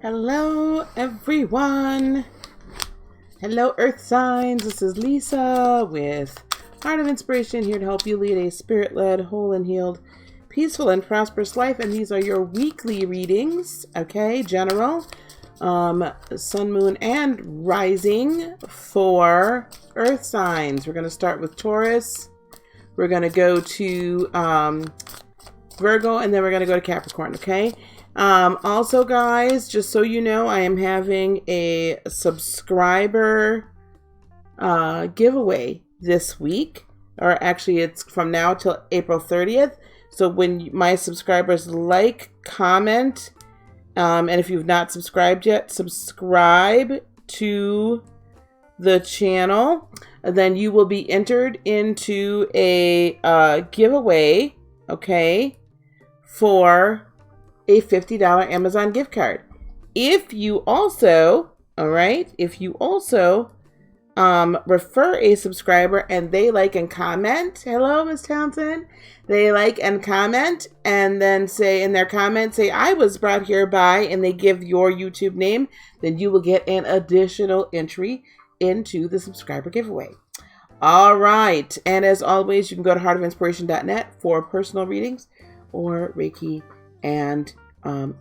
Hello, everyone. Hello, Earth signs. This is Lisa with Heart of Inspiration, here to help you lead a spirit-led, whole and healed, peaceful and prosperous life. And these are your weekly readings, okay? General, sun, moon, and rising for Earth signs. We're going to start with Taurus. We're going to go to Virgo, and then we're going to go to Capricorn, okay? Also, guys, just so you know, I am having a subscriber giveaway this week, or actually it's from now till April 30th. So when my subscribers like, comment, and if you've not subscribed yet, subscribe to the channel, then you will be entered into a giveaway, okay, for a $50 Amazon gift card. If you also, refer a subscriber and they like and comment, hello, Miss Townsend, they like and comment, and then say in their comment, say, I was brought here by, and they give your YouTube name, then you will get an additional entry into the subscriber giveaway. All right. And as always, you can go to heartofinspiration.net for personal readings or Reiki and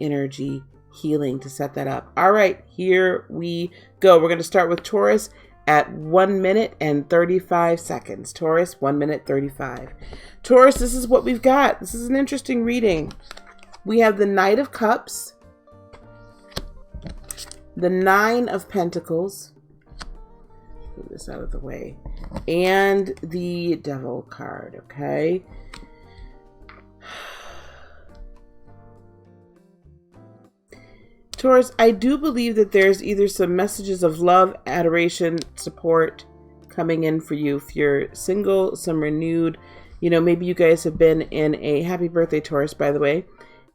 energy healing to set that up. All right, here we go. We're going to start with Taurus at 1 minute and 35 seconds. Taurus, 1 minute 35. Taurus, this is what we've got. This is an interesting reading. We have the Knight of Cups, the Nine of Pentacles, move this out of the way, and the Devil card, okay? Taurus, I do believe that there's either some messages of love, adoration, support coming in for you. If you're single, some renewed, maybe you guys have been in a, happy birthday, Taurus, by the way.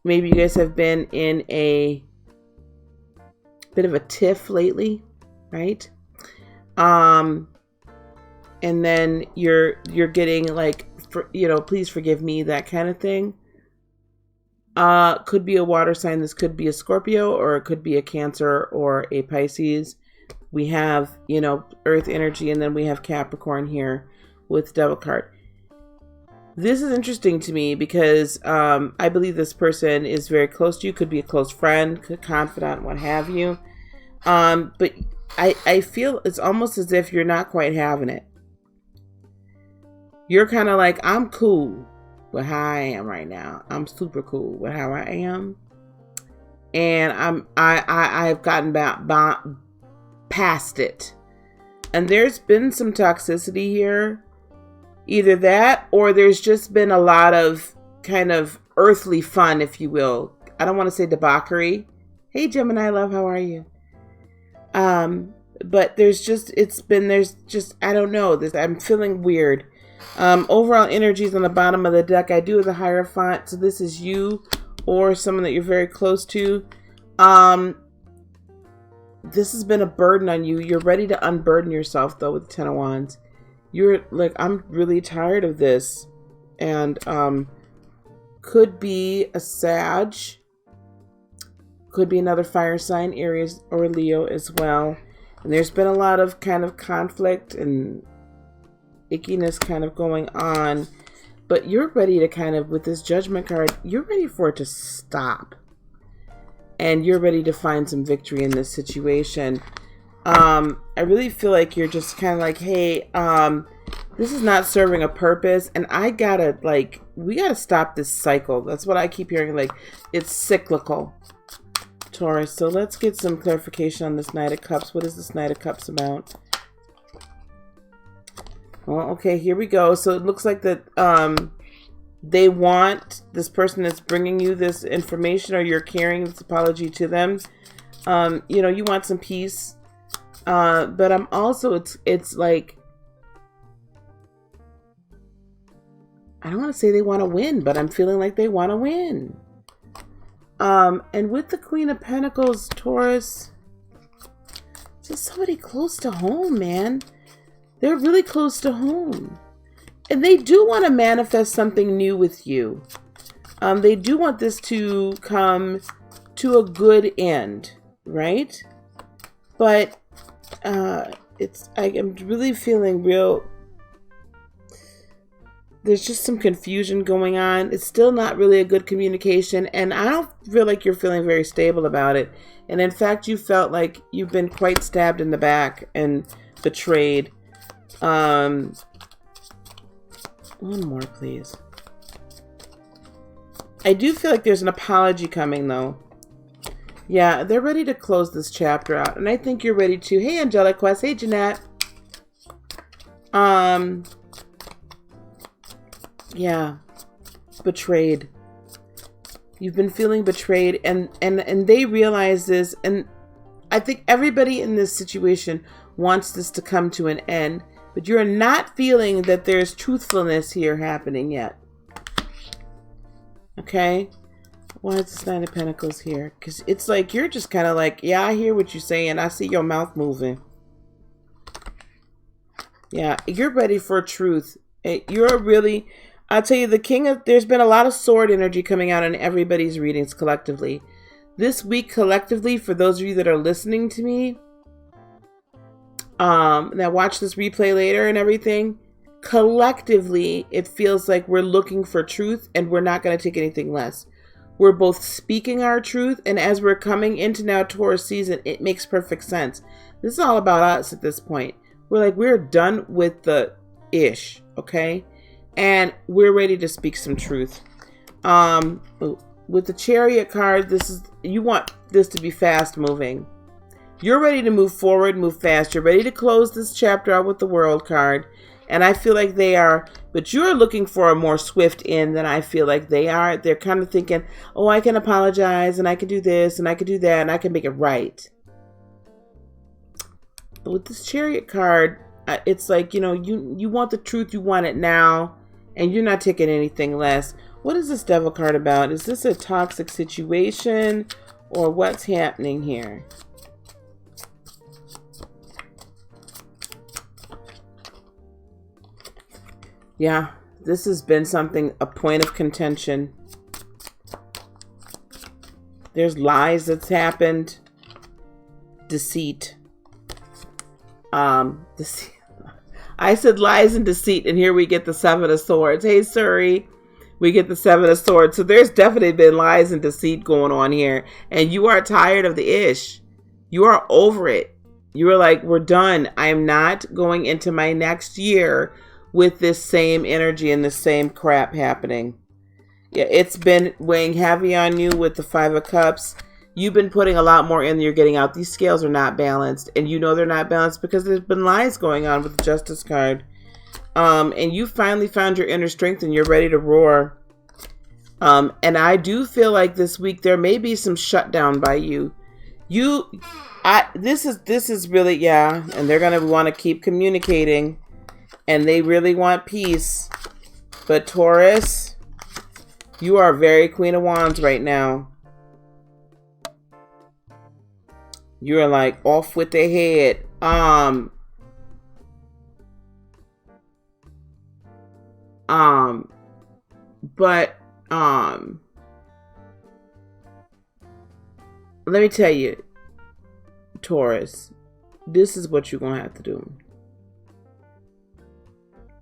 Maybe you guys have been in a bit of a tiff lately, right? And then you're getting like, please forgive me, that kind of thing. Could be a water sign. This could be a Scorpio, or it could be a Cancer or a Pisces. We have, Earth energy, and then we have Capricorn here with Devil card. This is interesting to me because I believe this person is very close to you. Could be a close friend, confidant, what have you. But I feel it's almost as if you're not quite having it. You're kind of like, I'm cool with how I am right now. I'm super cool with how I am, and I've gotten past it. And there's been some toxicity here, either that, or there's just been a lot of kind of earthly fun, if you will. I don't want to say debauchery. Hey, Gemini love, how are you? But there's just I don't know. I'm feeling weird. Overall energies on the bottom of the deck. I do have the Hierophant, so this is you or someone that you're very close to. This has been a burden on you. You're ready to unburden yourself, though, with the Ten of Wands. You're like, I'm really tired of this. And could be a Sag, could be another fire sign, Aries or Leo as well. And there's been a lot of kind of conflict and ickiness kind of going on, but you're ready to kind of, with this Judgment card, you're ready for it to stop, and you're ready to find some victory in this situation. I really feel like you're just kind of like, hey, this is not serving a purpose, and we gotta stop this cycle. That's what I keep hearing, like, it's cyclical, Taurus. So let's get some clarification on this Knight of Cups. What is this Knight of Cups about? Well, okay, here we go. So it looks like that they want, this person that's bringing you this information, or you're carrying this apology to them. You want some peace. But I'm also, it's like, I don't want to say they want to win, but I'm feeling like they want to win. And with the Queen of Pentacles, Taurus, just somebody close to home, man. They're really close to home. And they do want to manifest something new with you. They do want this to come to a good end. right? But I'm really feeling real. There's just some confusion going on. It's still not really a good communication, and I don't feel like you're feeling very stable about it. And in fact, you felt like you've been quite stabbed in the back and betrayed. One more, please. I do feel like there's an apology coming, though. Yeah, they're ready to close this chapter out, and I think you're ready to. Hey, Angelic Quest. Hey, Jeanette. Yeah, betrayed. You've been feeling betrayed, and they realize this, and I think everybody in this situation wants this to come to an end, but you're not feeling that there's truthfulness here happening yet. Okay? Why is this Nine of Pentacles here? Because it's like you're just kind of like, yeah, I hear what you're saying. I see your mouth moving. Yeah, you're ready for truth. You're really... I'll tell you, there's been a lot of sword energy coming out in everybody's readings collectively. This week, collectively, for those of you that are listening to me, that watch this replay later and everything, collectively, it feels like we're looking for truth and we're not going to take anything less. We're both speaking our truth, and as we're coming into now Taurus season, it makes perfect sense. This is all about us at this point. We're done with the ish, okay? And we're ready to speak some truth. With the Chariot card, you want this to be fast moving. You're ready to move forward, move fast. You're ready to close this chapter out with the World card. And I feel like they are, but you're looking for a more swift end than I feel like they are. They're kind of thinking, oh, I can apologize, and I can do this, and I can do that, and I can make it right. But with this Chariot card, it's like, you want the truth, you want it now. And you're not taking anything less. What is this Devil card about? Is this a toxic situation? Or what's happening here? Yeah, this has been a point of contention. There's lies that's happened. Deceit. Deceit. I said lies and deceit, and here we get the Seven of Swords. Hey, Suri, we get the Seven of Swords. So there's definitely been lies and deceit going on here, and you are tired of the ish. You are over it. You are like, we're done. I am not going into my next year with this same energy and the same crap happening. Yeah, it's been weighing heavy on you with the Five of Cups. You've been putting a lot more in than you're getting out. These scales are not balanced. And you know they're not balanced because there's been lies going on with the Justice card. And you finally found your inner strength and you're ready to roar. And I do feel like this week there may be some shutdown by you. This is really, yeah. And they're going to want to keep communicating. And they really want peace. But Taurus, you are very Queen of Wands right now. You're like off with the head. Let me tell you, Taurus, this is what you're gonna have to do.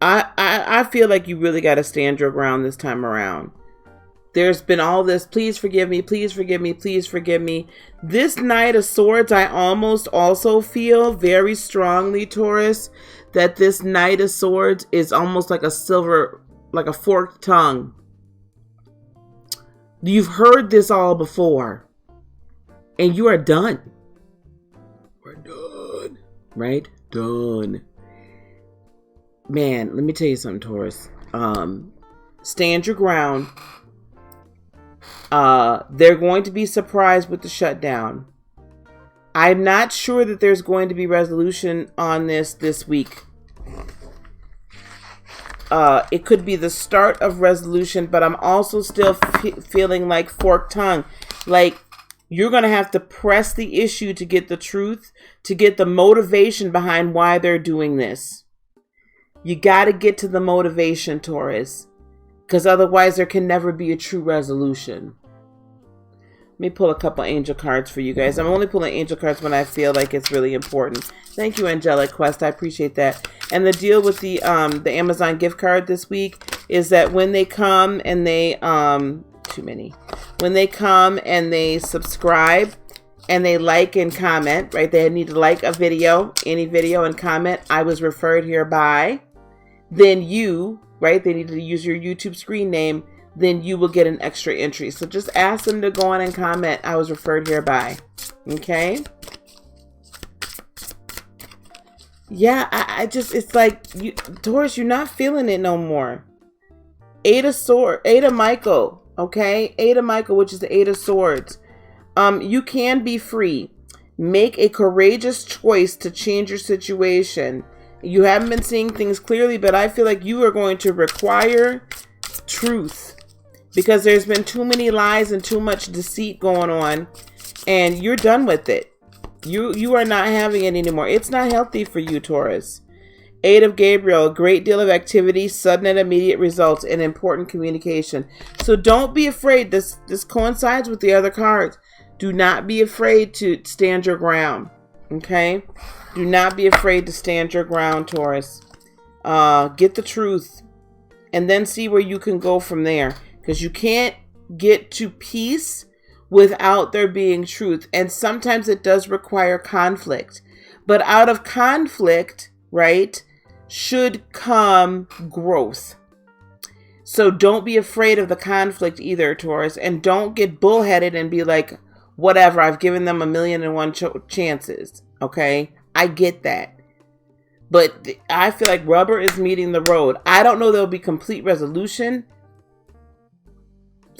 I feel like you really got to stand your ground this time around. There's been all this, please forgive me, please forgive me, please forgive me. This Knight of Swords, I almost also feel very strongly, Taurus, that this Knight of Swords is almost like a forked tongue. You've heard this all before, and you are done. We're done. Right? Done. Man, let me tell you something, Taurus. Stand your ground. They're going to be surprised with the shutdown. I'm not sure that there's going to be resolution on this week. It could be the start of resolution, but I'm also still feeling like forked tongue. Like you're going to have to press the issue to get the truth, to get the motivation behind why they're doing this. You got to get to the motivation, Taurus. Because otherwise there can never be a true resolution. Let me pull a couple angel cards for you guys. I'm only pulling angel cards when I feel like it's really important. Thank you, Angelic Quest. I appreciate that. And the deal with the Amazon gift card this week is that when they come and they when they come and they subscribe and they like and comment, right? They need to like a video, any video, and comment, "I was referred here by." Then you, right? They need to use your YouTube screen name. Then you will get an extra entry. So just ask them to go on and comment, "I was referred here by." Okay? Yeah, I just, it's like, Taurus, you're not feeling it no more. Eight of Michael, okay? Eight of Michael, which is the Eight of Swords. You can be free. Make a courageous choice to change your situation. You haven't been seeing things clearly, but I feel like you are going to require truth. Because there's been too many lies and too much deceit going on, and you're done with it. You are not having it anymore. It's not healthy for you, Taurus. Eight of Gabriel, a great deal of activity, sudden and immediate results, and important communication. So don't be afraid. This coincides with the other cards. Do not be afraid to stand your ground. Okay? Do not be afraid to stand your ground, Taurus. Get the truth, and then see where you can go from there. Because you can't get to peace without there being truth. And sometimes it does require conflict. But out of conflict, right, should come growth. So don't be afraid of the conflict either, Taurus. And don't get bullheaded and be like, whatever, I've given them 1,000,001 chances. Okay? I get that. But I feel like rubber is meeting the road. I don't know there'll be complete resolution.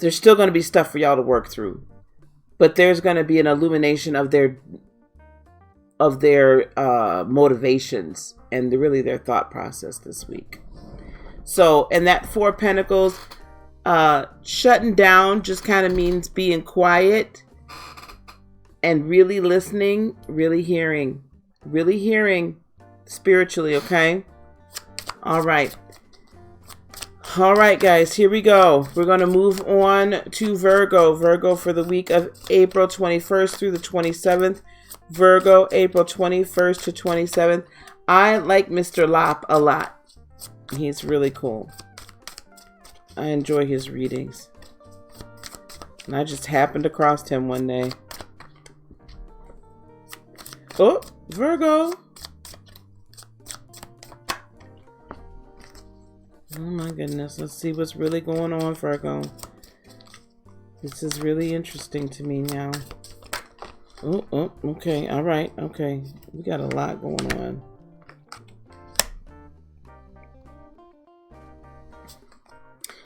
There's still going to be stuff for y'all to work through, but there's going to be an illumination of their motivations and really their thought process this week. So, and that Four of Pentacles, shutting down just kind of means being quiet and really listening, really hearing spiritually. Okay. All right. All right, guys, here we go. We're going to move on to Virgo. Virgo for the week of April 21st through the 27th. Virgo, April 21st to 27th. I like Mr. Lop a lot. He's really cool. I enjoy his readings. And I just happened across him one day. Oh, Virgo. Oh my goodness. Let's see what's really going on, Virgo. This is really interesting to me now. Oh, okay. All right. Okay. We got a lot going on.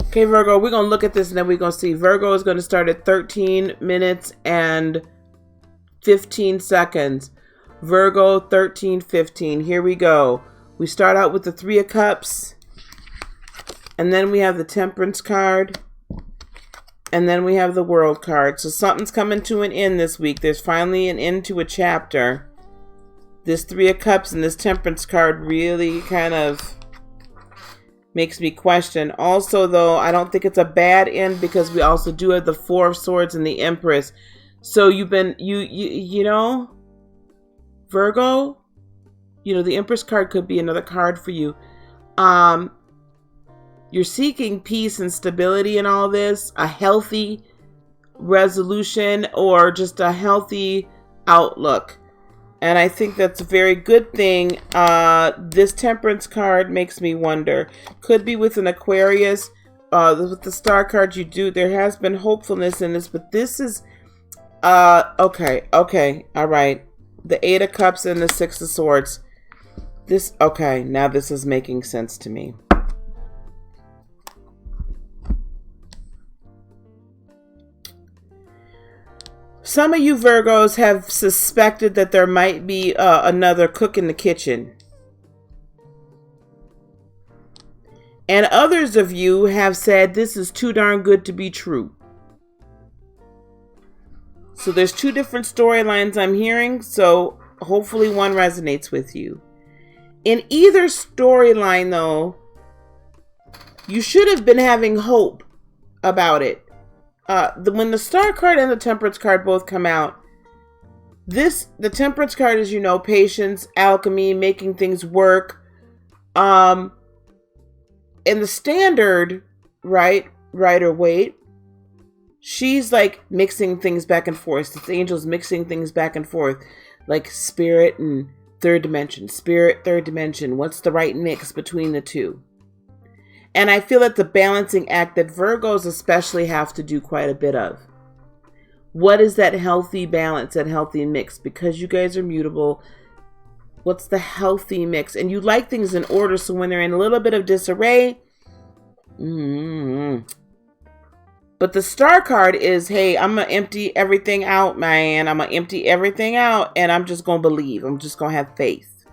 Okay, Virgo, we're going to look at this and then we're going to see. Virgo is going to start at 13 minutes and 15 seconds. Virgo, 13:15. Here we go. We start out with the Three of Cups. And then we have the Temperance card. And then we have the World card. So something's coming to an end this week. There's finally an end to a chapter. This Three of Cups and this Temperance card really kind of makes me question. Also, though, I don't think it's a bad end because we also do have the Four of Swords and the Empress. So you've been, you know, Virgo, you know, the Empress card could be another card for you. You're seeking peace and stability in all this, a healthy resolution or just a healthy outlook. And I think that's a very good thing. This Temperance card makes me wonder. Could be with an Aquarius. With the Star card you do, there has been hopefulness in this, but this is, okay, all right. The Eight of Cups and the Six of Swords. This, okay, now this is making sense to me. Some of you Virgos have suspected that there might be another cook in the kitchen. And others of you have said this is too darn good to be true. So there's two different storylines I'm hearing, so hopefully one resonates with you. In either storyline, though, you should have been having hope about it. When the Star card and the Temperance card both come out, the Temperance card is, patience, alchemy, making things work. And the Standard, right, Rider Waite, she's like mixing things back and forth. It's angels mixing things back and forth, like spirit and third dimension, spirit, third dimension. What's the right mix between the two? And I feel that the balancing act that Virgos especially have to do quite a bit of. What is that healthy balance, that healthy mix? Because you guys are mutable, what's the healthy mix? And you like things in order, so when they're in a little bit of disarray, But the Star card is, hey, I'm going to empty everything out, man. I'm going to empty everything out, and I'm just going to believe. I'm just going to have faith.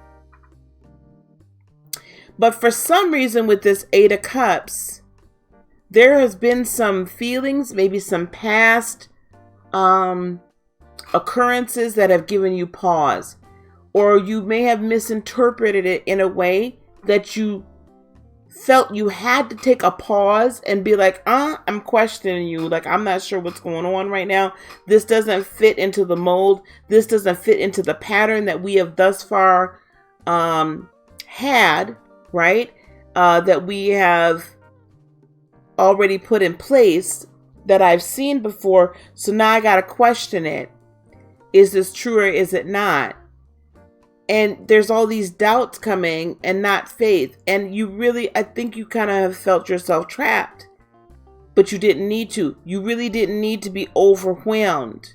But for some reason with this Eight of Cups, there has been some feelings, maybe some past occurrences that have given you pause. Or you may have misinterpreted it in a way that you felt you had to take a pause and be like, I'm questioning you. Like, I'm not sure what's going on right now. This doesn't fit into the mold. This doesn't fit into the pattern that we have thus far had, right? That we have already put in place, that I've seen before. So now I got to question it. Is this true or is it not? And there's all these doubts coming and not faith. And you really, I think you kind of have felt yourself trapped. But you didn't need to. You really didn't need to be overwhelmed.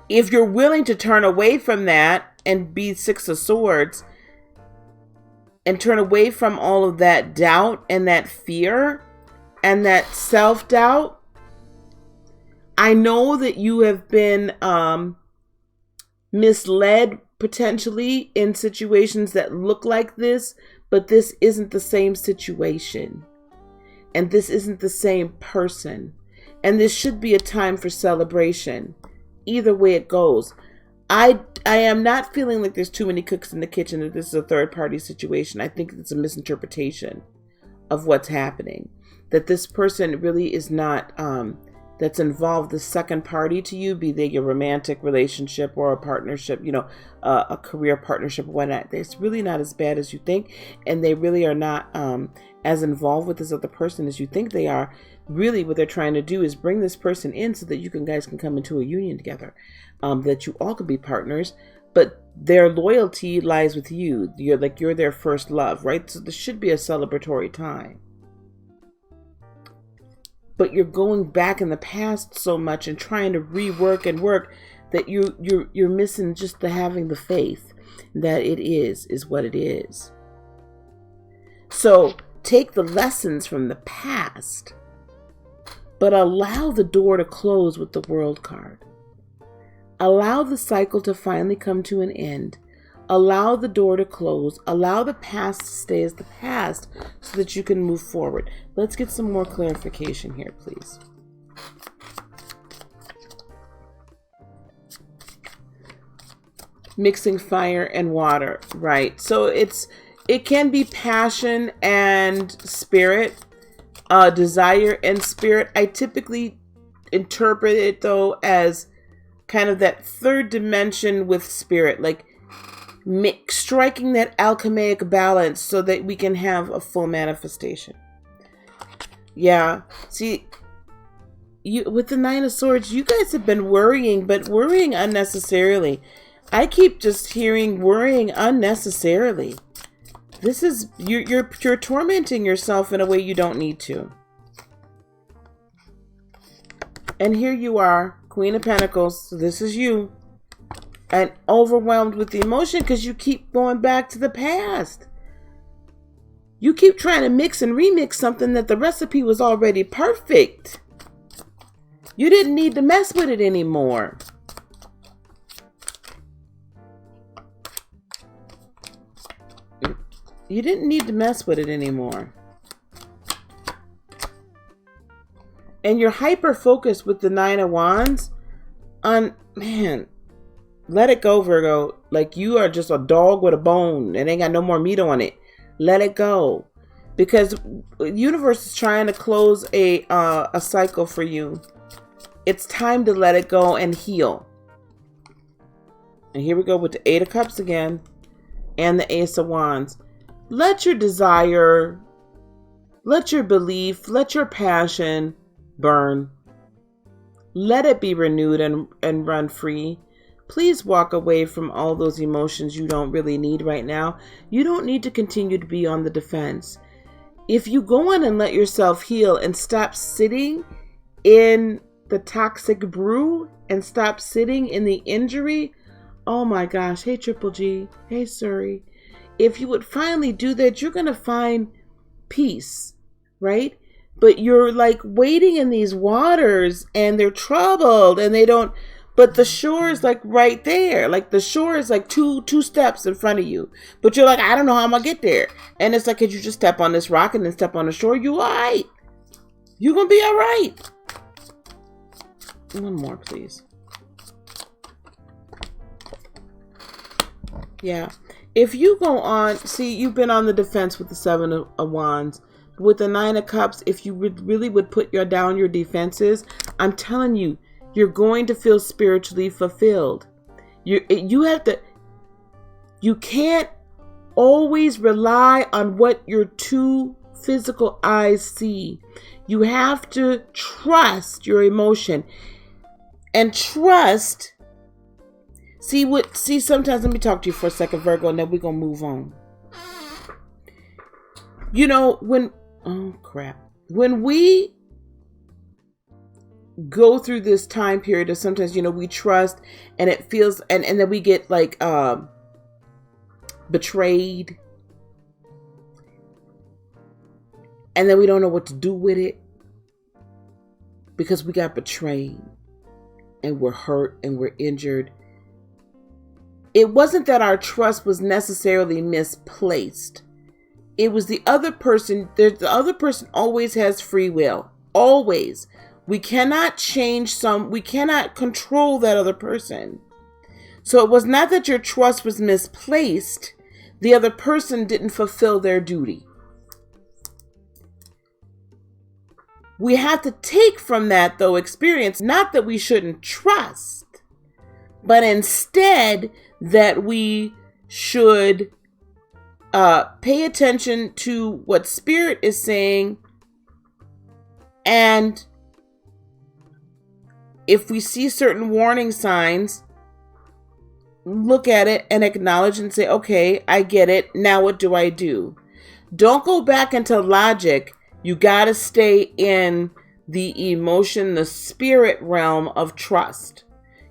If you're willing to turn away from that and be Six of Swords, and turn away from all of that doubt and that fear and that self-doubt, I know that you have been misled potentially in situations that look like this, but this isn't the same situation. And this isn't the same person. And this should be a time for celebration. Either way it goes. I am not feeling like there's too many cooks in the kitchen, that this is a third party situation. I think it's a misinterpretation of what's happening. That this person really is not, that's involved, the second party to you, be they your romantic relationship or a partnership, a career partnership or whatnot. It's really not as bad as you think. And they really are not as involved with this other person as you think they are. Really what they're trying to do is bring this person in so that you guys can come into a union together. That you all could be partners, but their loyalty lies with you. You're their first love, right? So this should be a celebratory time. But you're going back in the past so much and trying to rework and work that you're missing just having the faith that it is what it is. So take the lessons from the past, but allow the door to close with the World card. Allow the cycle to finally come to an end. Allow the door to close. Allow the past to stay as the past so that you can move forward. Let's get some more clarification here, please. Mixing fire and water, right? So it can be passion and spirit, desire and spirit. I typically interpret it though as kind of that third dimension with spirit, like striking that alchemic balance so that we can have a full manifestation. Yeah. See, with the Nine of Swords, you guys have been worrying, but worrying unnecessarily. I keep just hearing worrying unnecessarily. This is, you're tormenting yourself in a way you don't need to. And here you are, Queen of Pentacles. So this is you. And overwhelmed with the emotion because you keep going back to the past. You keep trying to mix and remix something that the recipe was already perfect. You didn't need to mess with it anymore. You didn't need to mess with it anymore. And you're hyper-focused with the Nine of Wands on, man, let it go, Virgo. Like you are just a dog with a bone. It ain't got no more meat on it. Let it go. because the universe is trying to close a cycle for you. It's time to let it go and heal. And here we go with the 8 of Cups again and the Ace of Wands. Let your desire, let your belief, let your passion burn. Let it be renewed and run free. Please walk away from all those emotions you don't really need right now. You don't need to continue to be on the defense. If you go in and let yourself heal and stop sitting in the toxic brew and stop sitting in the injury, oh my gosh, hey Triple G, hey Suri. If you would finally do that, you're going to find peace, right? But you're like wading in these waters and they're troubled and they don't, but the shore is like right there. Like the shore is like two steps in front of you. But you're like, I don't know how I'm going to get there. And it's like, could you just step on this rock and then step on the shore? You all right. You're going to be all right. One more, please. Yeah. If you go on, see, you've been on the defense with the 7 of Wands. With the 9 of Cups, if you really would put down your defenses, I'm telling you, you're going to feel spiritually fulfilled. You can't always rely on what your 2 physical eyes see. You have to trust your emotion and trust. See, sometimes, let me talk to you for a second, Virgo, and then we're going to move on. You know, when we go through this time period of sometimes, you know, we trust and it feels, and then we get like betrayed. And then we don't know what to do with it because we got betrayed and we're hurt and we're injured. It wasn't that our trust was necessarily misplaced. It was the other person. The other person always has free will. Always. We cannot we cannot control that other person. So it was not that your trust was misplaced. The other person didn't fulfill their duty. We have to take from that, though, experience, not that we shouldn't trust, but instead that we should pay attention to what Spirit is saying. And if we see certain warning signs, look at it and acknowledge and say, okay, I get it. Now what do I do? Don't go back into logic. You got to stay in the emotion, the spirit realm of trust.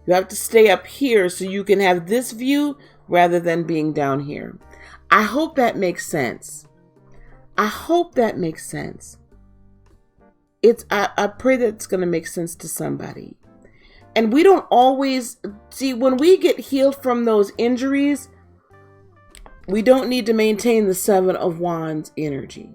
You have to stay up here so you can have this view rather than being down here. I hope that makes sense. I hope that makes sense. I pray that it's going to make sense to somebody. And we don't always see, when we get healed from those injuries, we don't need to maintain the 7 of Wands energy.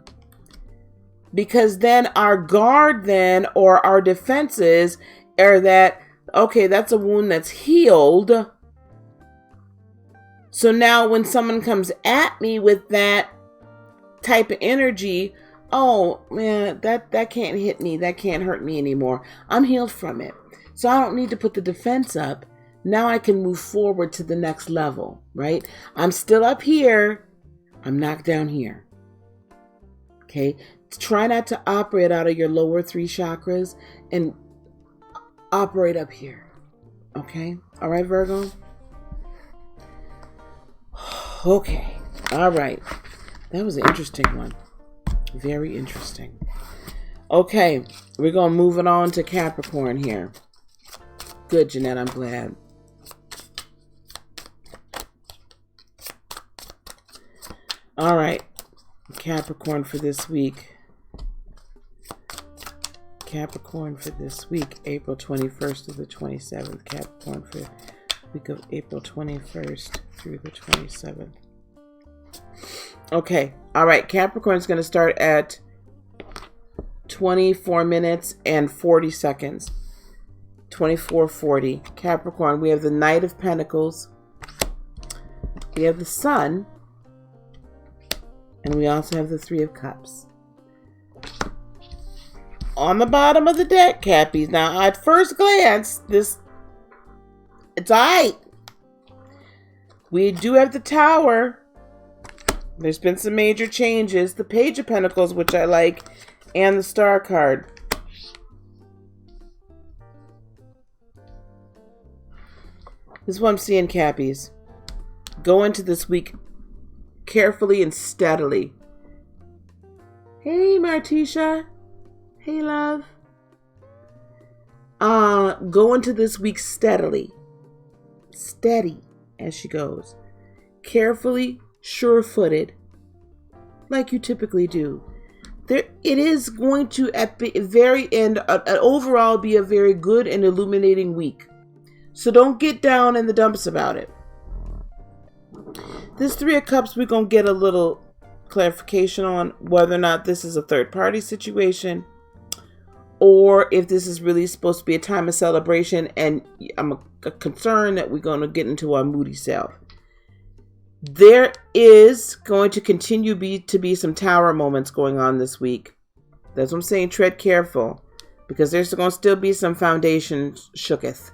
Because then our guard or our defenses are that, okay, that's a wound that's healed. So now when someone comes at me with that type of energy, oh man, that can't hit me. That can't hurt me anymore. I'm healed from it. So I don't need to put the defense up. Now I can move forward to the next level, right? I'm still up here. I'm knocked down here. Okay. Try not to operate out of your lower 3 chakras and operate up here. Okay. All right, Virgo. Okay. All right. That was an interesting one. Very interesting. Okay. We're going to move it on to Capricorn here. Good, Jeanette. I'm glad. All right. Capricorn for this week. Capricorn for this week, April 21st to the 27th. Capricorn for the week of April 21st through the 27th. Okay. All right. Capricorn is going to start at 24 minutes and 40 seconds. 24:40. Capricorn, we have the Knight of Pentacles. We have the Sun. And we also have the Three of Cups. On the bottom of the deck, Cappies. Now, at first glance, it's alright. We do have the Tower. There's been some major changes. The Page of Pentacles, which I like, and the Star card. This is what I'm seeing, Cappies. Go into this week carefully and steadily. Hey, Martisha. Hey, love. Go into this week steadily. Steady as she goes. Carefully, sure-footed. Like you typically do. It is going to, at the very end, overall be a very good and illuminating week. So don't get down in the dumps about it. This Three of Cups, we're going to get a little clarification on whether or not this is a third-party situation or if this is really supposed to be a time of celebration, and I'm concerned that we're going to get into our moody self. There is going to continue to be some Tower moments going on this week. That's what I'm saying. Tread careful, because there's going to still be some foundation shooketh.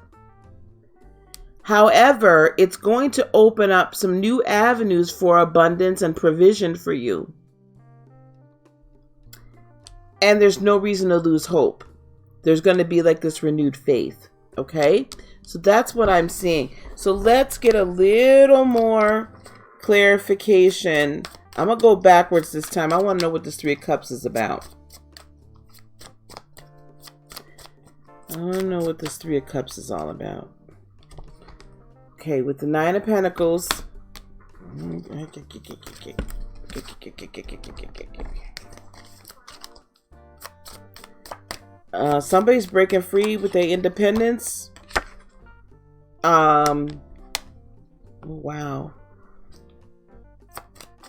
However, it's going to open up some new avenues for abundance and provision for you. And there's no reason to lose hope. There's going to be like this renewed faith. Okay? So that's what I'm seeing. So let's get a little more clarification. I'm going to go backwards this time. I want to know what this Three of Cups is about. I want to know what this Three of Cups is all about. Okay, with the Nine of Pentacles. Somebody's breaking free with their independence. Wow.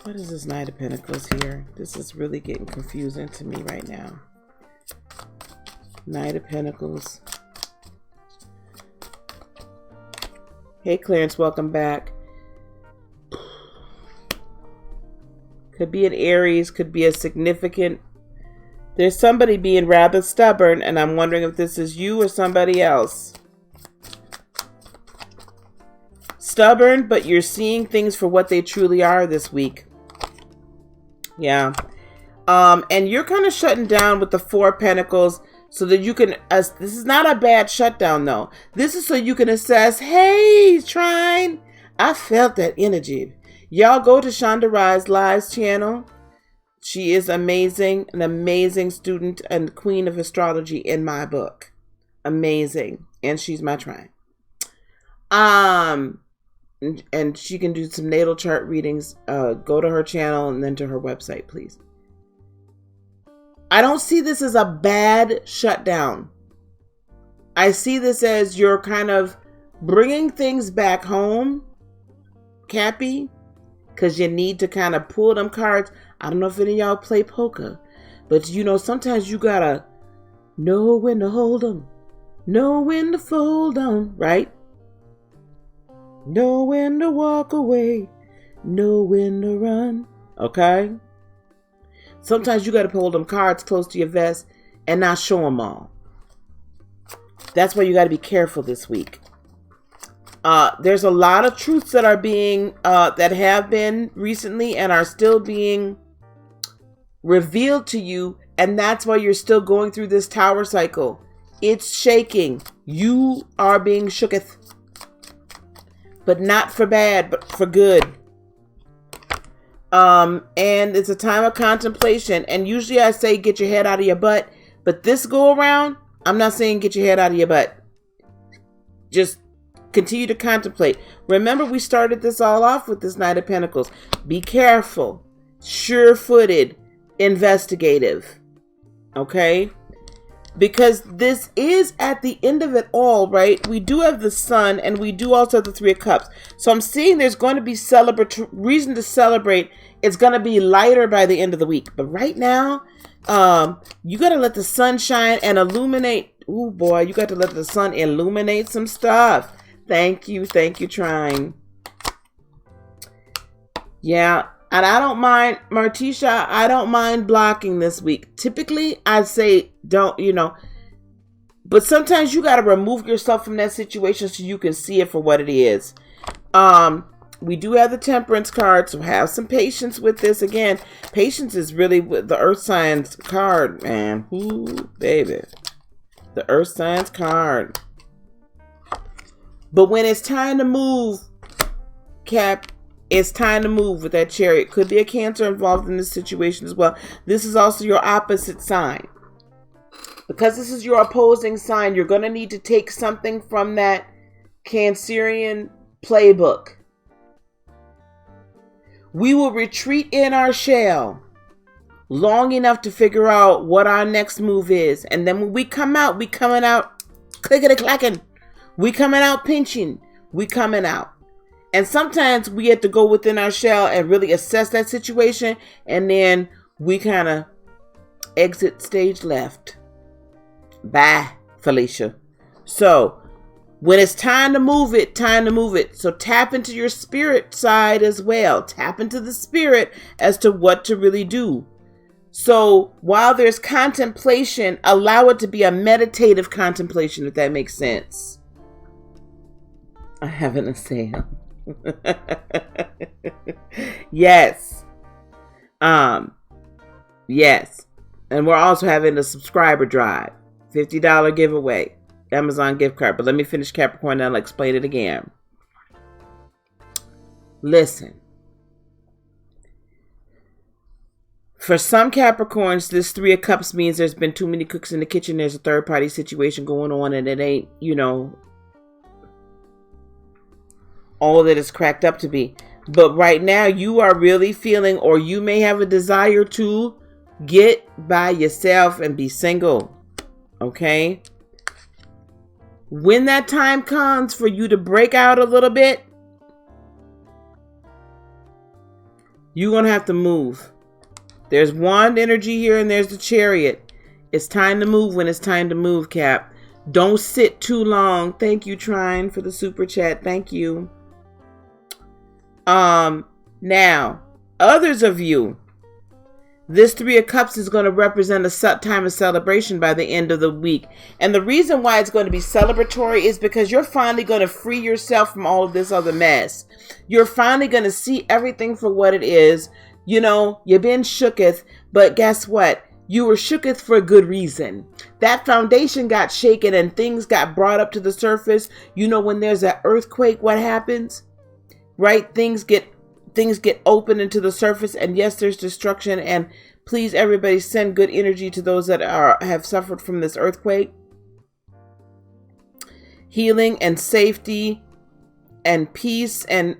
What is this Knight of Pentacles here? This is really getting confusing to me right now. Knight of Pentacles. Hey, Clarence, welcome back. Could be an Aries, could be a significant... There's somebody being rather stubborn, and I'm wondering if this is you or somebody else. Stubborn, but you're seeing things for what they truly are this week. Yeah. And you're kind of shutting down with the Four of Pentacles so that you can... this is not a bad shutdown, though. This is so you can assess, hey, Trine, I felt that energy. Y'all go to Shonda Rhimes Live's channel. She is amazing, an amazing student and queen of astrology in my book. Amazing. And she's my Trine. And she can do some natal chart readings. Go to her channel and then to her website, please. I don't see this as a bad shutdown. I see this as you're kind of bringing things back home, Cappy, because you need to kind of pull them cards. I don't know if any of y'all play poker, but you know, sometimes you gotta know when to hold them, know when to fold them, right? Know when to walk away, know when to run, okay? Sometimes you got to hold them cards close to your vest and not show them all. That's why you got to be careful this week. There's a lot of truths that are being, that have been recently and are still being revealed to you. And that's why you're still going through this Tower cycle. It's shaking. You are being shooketh. But not for bad, but for good. And it's a time of contemplation. And usually I say get your head out of your butt. But this go around, I'm not saying get your head out of your butt. Just continue to contemplate. Remember, we started this all off with this Knight of Pentacles. Be careful. Sure-footed. Investigative. Okay? Because this is at the end of it all, right? We do have the Sun and we do also have the Three of Cups. So I'm seeing there's going to be reason to celebrate. It's going to be lighter by the end of the week. But right now, you got to let the sun shine and illuminate. Ooh, boy, you got to let the sun illuminate some stuff. Thank you, Trine. Yeah, And I don't mind, Martisha, I don't mind blocking this week. Typically, I'd say don't, but sometimes you got to remove yourself from that situation so you can see it for what it is. We do have the Temperance card, so have some patience with this. Again, patience is really the Earth Signs card, man. Ooh, baby. The Earth Signs card. But when it's time to move, Cap, it's time to move with that Chariot. Could be a Cancer involved in this situation as well. This is also your opposite sign. Because this is your opposing sign, you're going to need to take something from that Cancerian playbook. We will retreat in our shell long enough to figure out what our next move is. And then when we come out, we coming out clickety-clacking. We coming out pinching. We coming out. And sometimes we have to go within our shell and really assess that situation. And then we kind of exit stage left. Bye, Felicia. So when it's time to move it, time to move it. So tap into your spirit side as well. Tap into the spirit as to what to really do. So while there's contemplation, allow it to be a meditative contemplation, if that makes sense. I have an exhale. Yes. Yes. And we're also having a subscriber drive. $50 giveaway. Amazon gift card. But let me finish Capricorn and I'll explain it again. Listen. For some Capricorns, this 3 of Cups means there's been too many cooks in the kitchen. There's a third party situation going on and it ain't, all that it's cracked up to be. But right now you are really feeling, or you may have a desire to get by yourself and be single. Okay? When that time comes for you to break out a little bit, you're going to have to move. There's wand energy here and there's the Chariot. It's time to move when it's time to move, Cap. Don't sit too long. Thank you, Trine, for the super chat. Thank you. Now, others of you, this 3 of Cups is going to represent a time of celebration by the end of the week. And the reason why it's going to be celebratory is because you're finally going to free yourself from all of this other mess. You're finally going to see everything for what it is. You've been shooketh, but guess what? You were shooketh for a good reason. That foundation got shaken and things got brought up to the surface. When there's an earthquake, what happens? Right? Things get open into the surface, and yes, there's destruction. And please, everybody, send good energy to those that have suffered from this earthquake. Healing and safety and peace and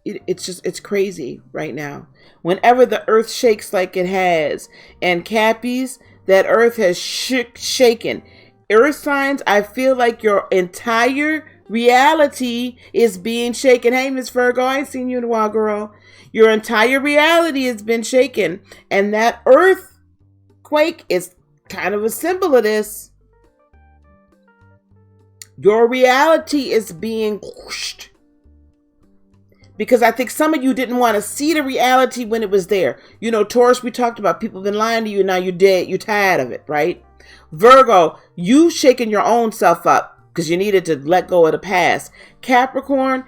it's crazy right now. Whenever the earth shakes like it has, and Cappies, that earth has shaken. Earth signs, I feel like your entire reality is being shaken. Hey, Miss Virgo, I ain't seen you in a while, girl. Your entire reality has been shaken. And that earthquake is kind of a symbol of this. Your reality is being whooshed. Because I think some of you didn't want to see the reality when it was there. Taurus, we talked about people been lying to you. Now you're dead. You're tired of it, right? Virgo, you shaking your own self up because you needed to let go of the past. Capricorn,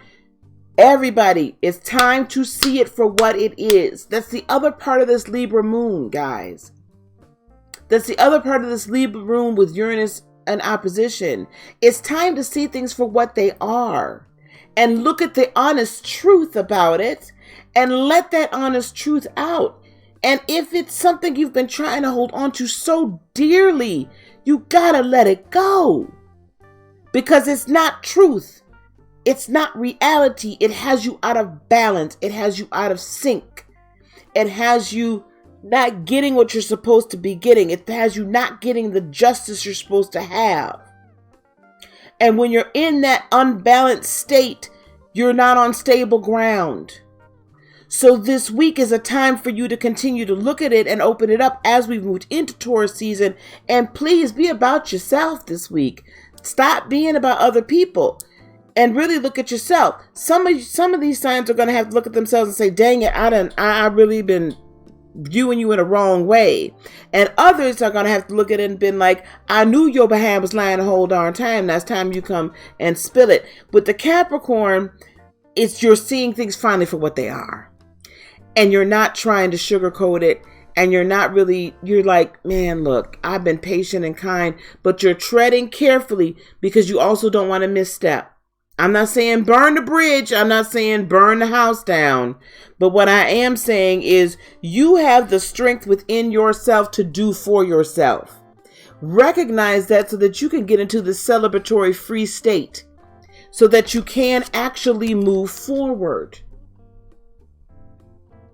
everybody, it's time to see it for what it is. That's the other part of this Libra moon, guys. That's the other part of this Libra moon with Uranus in opposition. It's time to see things for what they are. And look at the honest truth about it and let that honest truth out. And if it's something you've been trying to hold on to so dearly, you gotta let it go. Because it's not truth. It's not reality. It has you out of balance. It has you out of sync. It has you not getting what you're supposed to be getting. It has you not getting the justice you're supposed to have. And when you're in that unbalanced state, you're not on stable ground. So this week is a time for you to continue to look at it and open it up as we move into Taurus season. And please be about yourself this week. Stop being about other people. and really look at yourself. Some of these signs are going to have to look at themselves and say, dang it, I really been viewing you in a wrong way. And others are going to have to look at it and been like, I knew your behind was lying the whole darn time. Now it's time you come and spill it. With the Capricorn, it's you're seeing things finally for what they are. And you're not trying to sugarcoat it. And you're like, man, look, I've been patient and kind, but you're treading carefully because you also don't want to misstep. I'm not saying burn the bridge. I'm not saying burn the house down. But what I am saying is you have the strength within yourself to do for yourself. Recognize that so that you can get into the celebratory free state so that you can actually move forward.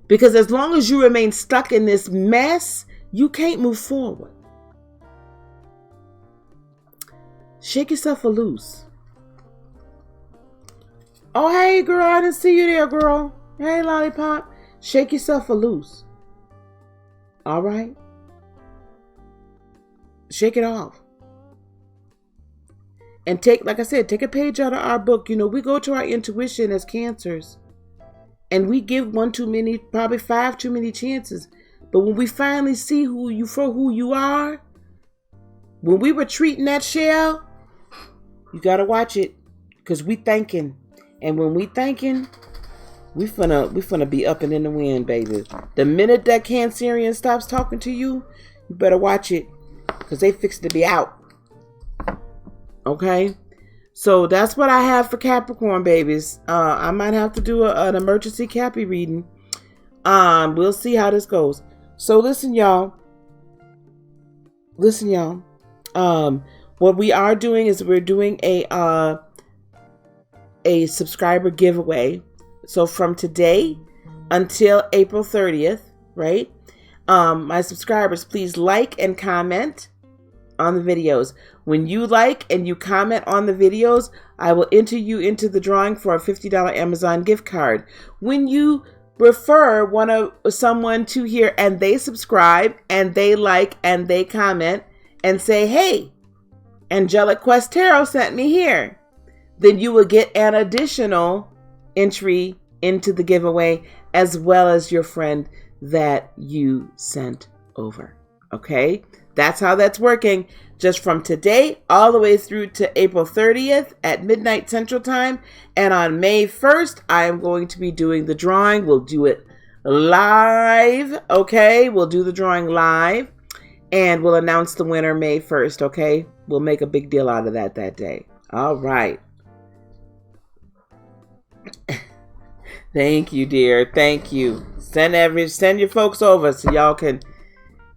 Because as long as you remain stuck in this mess, you can't move forward. Shake yourself loose. Oh, hey, girl, I didn't see you there, girl. Hey, lollipop. Shake yourself loose. All right? Shake it off. And like I said, take a page out of our book. We go to our intuition as Cancers. And we give one too many, probably 5 too many chances. But when we finally see who you are, when we retreat in that shell, you got to watch it. Because we thinking. And when we thinking, we finna be up and in the wind, baby. The minute that Cancerian stops talking to you, you better watch it. Because they fixed to be out. Okay? So that's what I have for Capricorn, babies. I might have to do an emergency Cappy reading. We'll see how this goes. So listen, y'all. What we are doing is we're doing a subscriber giveaway. So from today until April 30th, right? My subscribers, please like and comment on the videos. When you like and you comment on the videos, I will enter you into the drawing for a $50 Amazon gift card. When you refer someone to here and they subscribe and they like and they comment and say, hey, Angelic Quest Tarot sent me here, then you will get an additional entry into the giveaway as well as your friend that you sent over. Okay? That's how that's working. Just from today all the way through to April 30th at midnight Central Time. And on May 1st, I am going to be doing the drawing. We'll do it live. Okay? We'll do the drawing live. And we'll announce the winner May 1st. Okay? We'll make a big deal out of that day. All right. Thank you, dear. Thank you. Send your folks over so y'all can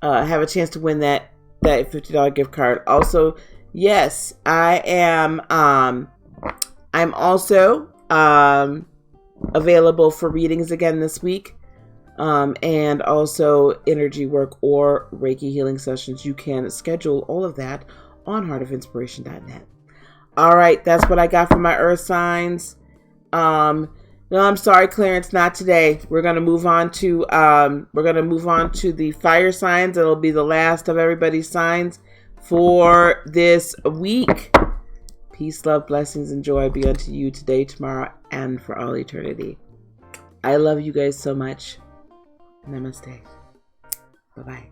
have a chance to win that $50 gift card. Also, yes, I am. I'm also available for readings again this week, and also energy work or Reiki healing sessions. You can schedule all of that on heartofinspiration.net. All right, that's what I got for my earth signs. No, I'm sorry, Clarence, not today. We're gonna move on to the fire signs. It'll be the last of everybody's signs for this week. Peace, love, blessings, and joy be unto you today, tomorrow, and for all eternity. I love you guys so much. Namaste. Bye-bye.